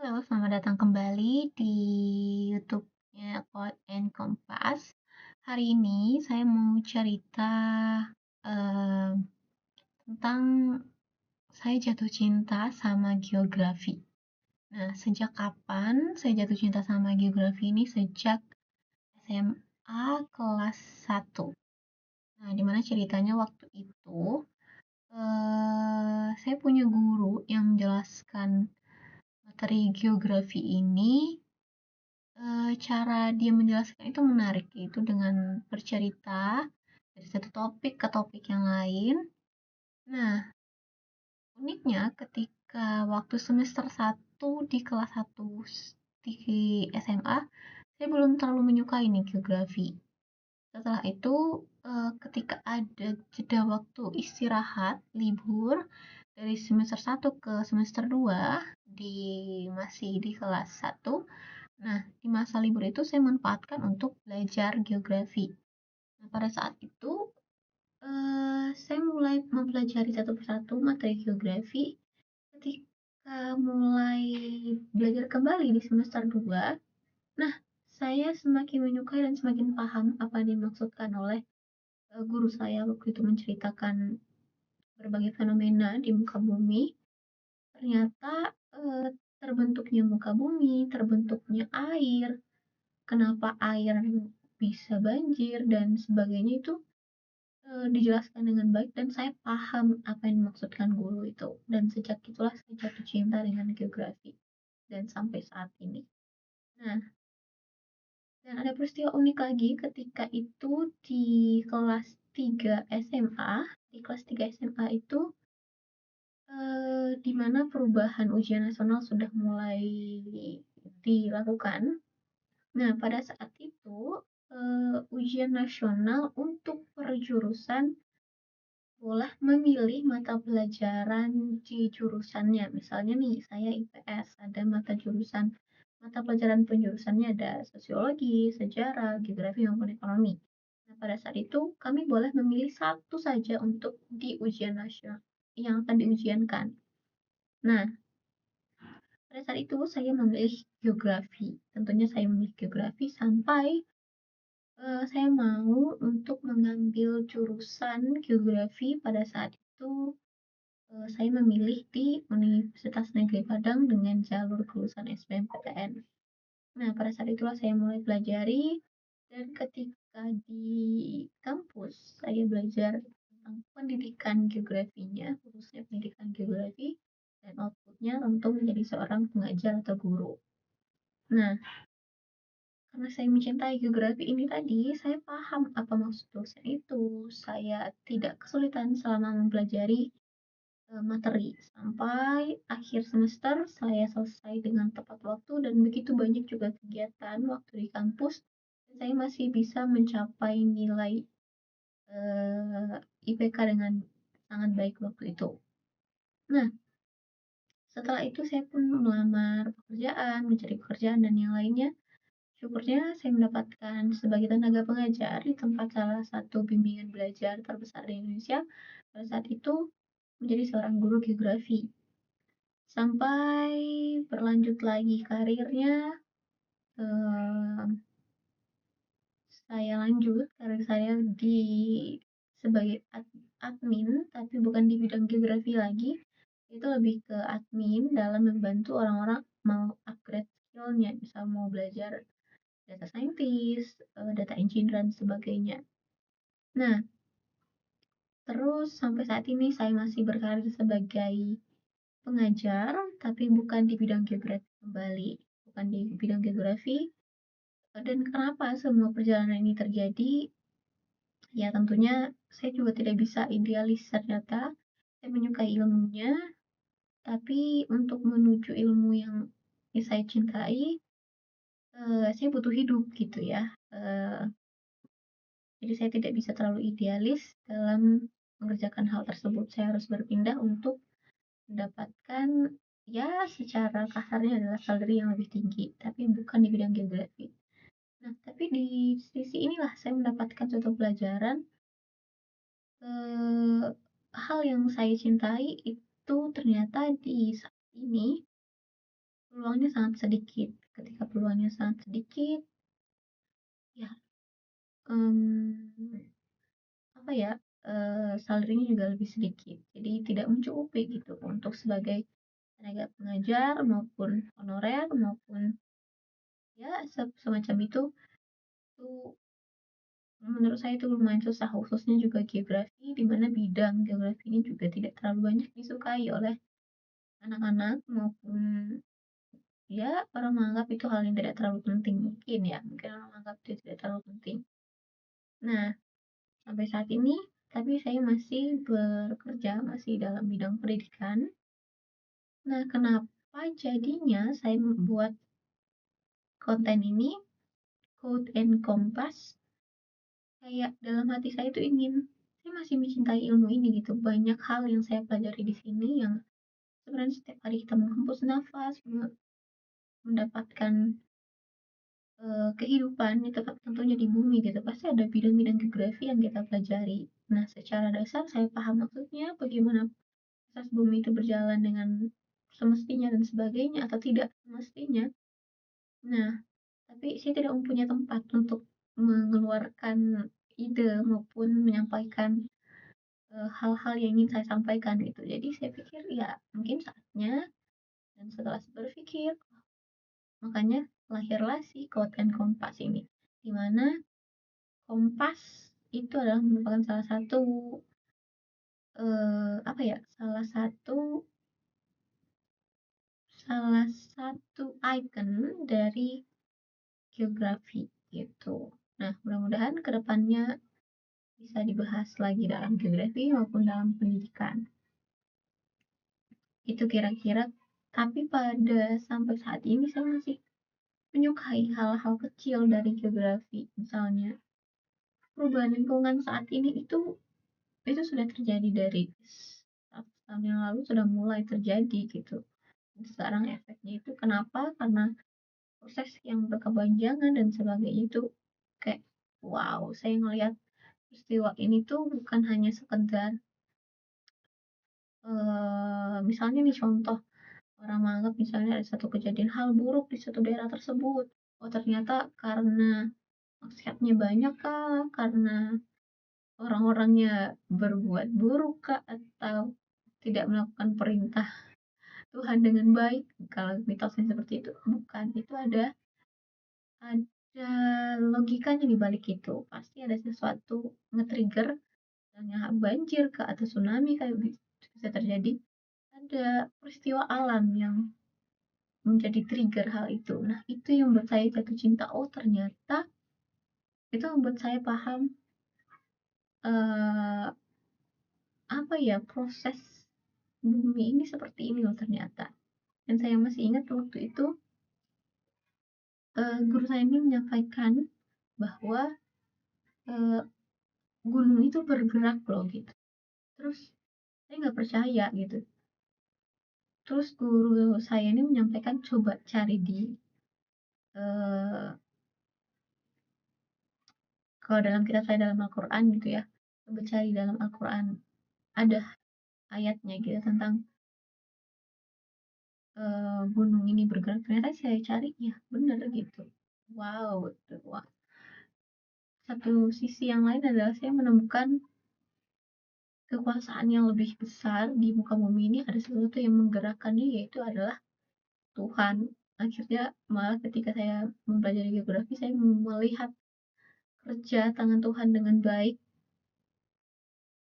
Halo, selamat datang kembali di YouTube-nya Quote and Kompas. Hari ini saya mau cerita eh, tentang saya jatuh cinta sama geografi. Nah, sejak kapan saya jatuh cinta sama geografi ini? Sejak SMA kelas 1. Nah, dimana ceritanya waktu itu saya punya guru yang menjelaskan materi geografi ini. Cara dia menjelaskan itu menarik, yaitu dengan bercerita dari satu topik ke topik yang lain. Nah, uniknya ketika waktu semester 1 di kelas 1 di SMA, saya belum terlalu menyukai nih geografi. Setelah itu, ketika ada jeda waktu istirahat, libur, dari semester 1 ke semester 2 masih di kelas 1. Nah, di masa libur itu saya manfaatkan untuk belajar geografi. Nah, pada saat itu, saya mulai mempelajari satu persatu materi geografi. Ketika mulai belajar kembali di semester 2, nah, saya semakin menyukai dan semakin paham apa yang dimaksudkan oleh guru saya waktu itu menceritakan berbagai fenomena di muka bumi. Ternyata terbentuknya muka bumi, terbentuknya air, kenapa air bisa banjir dan sebagainya itu dijelaskan dengan baik dan saya paham apa yang dimaksudkan guru itu. Dan sejak itulah saya jatuh cinta dengan geografi dan sampai saat ini. Nah, dan ada peristiwa unik lagi ketika itu di kelas 3 SMA. Di kelas 3 SMA itu di mana perubahan ujian nasional sudah mulai dilakukan. Nah, pada saat itu, ujian nasional untuk perjurusan boleh memilih mata pelajaran di jurusannya. Misalnya nih, saya IPS, ada mata pelajaran penjurusannya ada sosiologi, sejarah, geografi, maupun ekonomi. Nah, pada saat itu, kami boleh memilih satu saja untuk di ujian nasional yang akan diujiankan. Nah, pada saat itu saya memilih geografi. Tentunya saya memilih geografi sampai saya mau untuk mengambil jurusan geografi pada saat itu saya memilih di Universitas Negeri Padang dengan jalur kelulusan SBMPTN. Nah, pada saat itulah saya mulai pelajari dan ketika di kampus saya belajar tentang pendidikan geografinya, khususnya pendidikan geografi dan outputnya tentu menjadi seorang pengajar atau guru. Nah, karena saya mencintai geografi ini tadi, saya paham apa maksud dosen itu. Saya tidak kesulitan selama mempelajari materi. Sampai akhir semester, saya selesai dengan tepat waktu dan begitu banyak juga kegiatan waktu di kampus. Dan saya masih bisa mencapai nilai IPK dengan sangat baik waktu itu. Nah, setelah itu saya pun melamar pekerjaan, mencari pekerjaan, dan yang lainnya. Syukurnya saya mendapatkan sebagai tenaga pengajar di tempat salah satu bimbingan belajar terbesar di Indonesia. Pada saat itu menjadi seorang guru geografi. Sampai berlanjut lagi karirnya, saya lanjut karir saya di sebagai admin, tapi bukan di bidang geografi lagi. Itu lebih ke admin dalam membantu orang-orang mau upgrade skillnya, misal mau belajar data scientist, data engineer, dan sebagainya. Nah, terus sampai saat ini saya masih berkarir sebagai pengajar, tapi bukan di bidang geografi kembali, bukan di bidang geografi. Dan kenapa semua perjalanan ini terjadi? Ya tentunya saya juga tidak bisa idealis ternyata. Saya menyukai ilmunya, tapi untuk menuju ilmu yang saya cintai, saya butuh hidup gitu ya. Jadi saya tidak bisa terlalu idealis dalam mengerjakan hal tersebut. Saya harus berpindah untuk mendapatkan ya secara kasarnya adalah salary yang lebih tinggi, tapi bukan di bidang geografi. Nah, tapi di sisi inilah saya mendapatkan suatu pelajaran hal yang saya cintai itu ternyata di saat ini peluangnya sangat sedikit. Ketika peluangnya sangat sedikit, ya, mmm, apa ya, salary-nya juga lebih sedikit. Jadi tidak mencukupi gitu untuk sebagai tenaga pengajar maupun honorer maupun ya semacam itu menurut saya itu lumayan susah, khususnya juga geografi, di mana bidang geografi ini juga tidak terlalu banyak disukai oleh anak-anak maupun ya orang menganggap itu hal yang tidak terlalu penting mungkin ya, mungkin orang menganggap itu tidak terlalu penting. Nah, sampai saat ini tapi saya masih bekerja, masih dalam bidang pendidikan. Nah, kenapa jadinya saya membuat konten ini, Quote and Kompas, kayak dalam hati saya tuh saya masih mencintai ilmu ini gitu. Banyak hal yang saya pelajari di sini yang sebenarnya setiap hari kita menghembus nafas, mendapatkan kehidupan itu kan tentunya di bumi gitu, pasti ada bidang-bidang geografi yang kita pelajari. Nah, secara dasar saya paham maksudnya bagaimana proses bumi itu berjalan dengan semestinya dan sebagainya atau tidak semestinya. Nah, tapi saya tidak mempunyai tempat untuk mengeluarkan ide maupun menyampaikan hal-hal yang ingin saya sampaikan gitu. Jadi saya pikir ya mungkin saatnya, dan setelah berpikir makanya lahirlah si Quote and Kompas ini, di mana Kompas itu adalah merupakan apa ya, salah satu icon dari geografi gitu. Nah, mudah-mudahan kedepannya bisa dibahas lagi dalam geografi maupun dalam pendidikan. Itu kira-kira, tapi pada sampai saat ini saya masih menyukai hal-hal kecil dari geografi. Misalnya, perubahan lingkungan saat ini itu sudah terjadi dari 100 tahun yang lalu, sudah mulai terjadi gitu. Sekarang efeknya itu kenapa? Karena proses yang berkepanjangan dan sebagainya itu kayak wow, saya ngelihat peristiwa ini tuh bukan hanya sekedar misalnya nih contoh, orang menganggap misalnya ada satu kejadian hal buruk di suatu daerah tersebut. Oh, ternyata karena maksiatnya banyak kah? Karena orang-orangnya berbuat buruk kah? Atau tidak melakukan perintah Tuhan dengan baik? Kalau mitosnya seperti itu, bukan. Itu ada logikanya di balik itu. Pasti ada sesuatu nge-trigger, misalnya banjir kah atau tsunami kayak bisa terjadi. Ada peristiwa alam yang menjadi trigger hal itu. Nah, itu yang membuat saya jatuh cinta. Oh, ternyata itu membuat saya paham eh, apa ya, proses bumi ini seperti ini loh ternyata. Dan saya masih ingat waktu itu guru saya ini menyampaikan bahwa eh, gunung itu bergerak loh gitu. Terus saya nggak percaya gitu. Terus guru saya ini menyampaikan coba cari eh, kalau dalam kitab saya dalam Al-Quran gitu ya, coba cari dalam Al-Quran ada ayatnya gitu tentang gunung ini bergerak. Ternyata saya cari ya bener gitu. Wow, gitu. Wah. Satu sisi yang lain adalah saya menemukan kekuasaan yang lebih besar di muka bumi ini, ada sesuatu yang menggerakkannya, yaitu adalah Tuhan. Akhirnya malah ketika saya mempelajari geografi, saya melihat kerja tangan Tuhan dengan baik,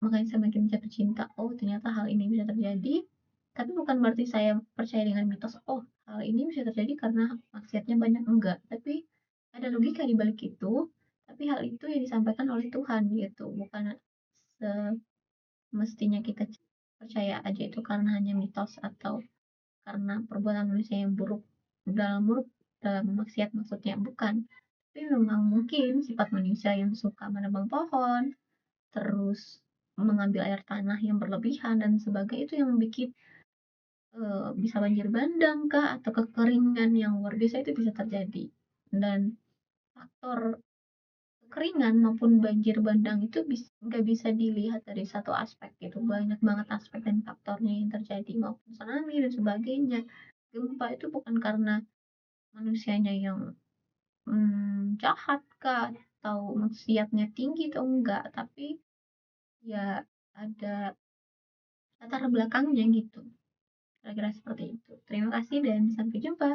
makanya saya makin jatuh cinta. Oh, ternyata hal ini bisa terjadi, tapi bukan berarti saya percaya dengan mitos, oh hal ini bisa terjadi karena maksiatnya banyak, enggak, tapi ada logika di balik itu, tapi hal itu yang disampaikan oleh Tuhan gitu, bukan semestinya kita percaya aja itu karena hanya mitos atau karena perbuatan manusia yang buruk dalam maksiat, maksudnya bukan, tapi memang mungkin sifat manusia yang suka menebang pohon, terus mengambil air tanah yang berlebihan dan sebagainya, itu yang bikin bisa banjir bandang kah atau kekeringan yang luar biasa itu bisa terjadi. Dan faktor kekeringan maupun banjir bandang itu nggak bisa dilihat dari satu aspek gitu, banyak banget aspek dan faktornya yang terjadi maupun tsunami dan sebagainya. gempa itu bukan karena manusianya yang jahat kah, atau maksiatnya tinggi atau enggak, tapi ya ada latar belakangnya gitu. Kira-kira seperti itu. Terima kasih dan sampai jumpa.